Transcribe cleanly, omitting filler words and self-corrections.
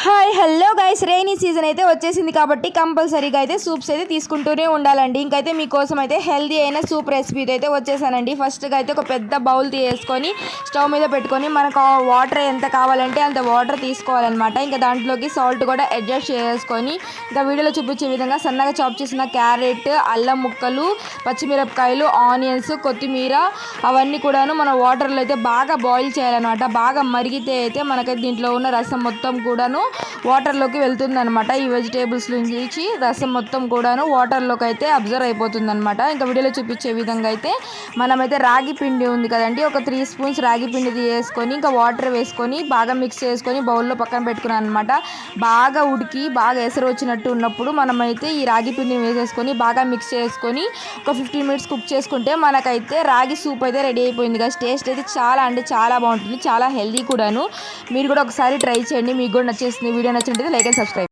Hi hello guys, rainy season అయితే వచ్చేసింది కాబట్టి కంపల్సరీగా అయితే సూప్స్ అయితే తీసుకుంటూనే ఉండాలండి. ఇంకైతే మీకోసం అయితే హెల్దీ అయిన సూప్ రెసిపీతో అయితే వచ్చేసానండి. ఫస్ట్గా అయితే ఒక పెద్ద బౌల్ తీసుకొని స్టవ్ మీద పెట్టుకొని మనకు వాటర్ ఎంత కావాలంటే అంత వాటర్ తీసుకోవాలన్నమాట. ఇంకా దాంట్లోకి సాల్ట్ కూడా అడ్జస్ట్ చేసుకొని ఇంకా వీడియోలో చూపించే విధంగా సన్నగా చాప్ చేసిన క్యారెట్, అల్లం ముక్కలు, పచ్చిమిరపకాయలు, ఆనియన్స్, కొత్తిమీర అవన్నీ కూడాను మన వాటర్లో అయితే బాగా బాయిల్ చేయాలన్నమాట. బాగా మరిగితే అయితే మనకైతే దీంట్లో ఉన్న రసం మొత్తం కూడాను వాటర్లోకి వెళ్తుంది అనమాట. ఈ వెజిటేబుల్స్ నుంచి రసం మొత్తం కూడాను వాటర్లోకి అయితే అబ్జర్వ్ అయిపోతుంది అనమాట. ఇంకా వీడియోలో చూపించే విధంగా అయితే మనమైతే రాగి పిండి ఉంది కదండి, ఒక 3 స్పూన్స్ రాగి పిండి వేసుకొని ఇంకా వాటర్ వేసుకొని బాగా మిక్స్ చేసుకొని బౌల్లో పక్కన పెట్టుకున్నాను అనమాట. బాగా ఉడికి బాగా ఎసరు వచ్చినట్టు ఉన్నప్పుడు మనమైతే ఈ రాగి పిండిని వేసేసుకొని బాగా మిక్స్ చేసుకొని ఒక 15 మినిట్స్ కుక్ చేసుకుంటే మనకైతే రాగి సూప్ అయితే రెడీ అయిపోయింది కదా. టేస్ట్ అయితే చాలా అంటే చాలా బాగుంటుంది, చాలా హెల్దీ కూడాను. మీరు కూడా ఒకసారి ట్రై చేయండి, మీకు కూడా నచ్చేస్తుంది. వీడియో నచ్చినట్లయితే లైక్ అండ్ సబ్స్క్రైబ్.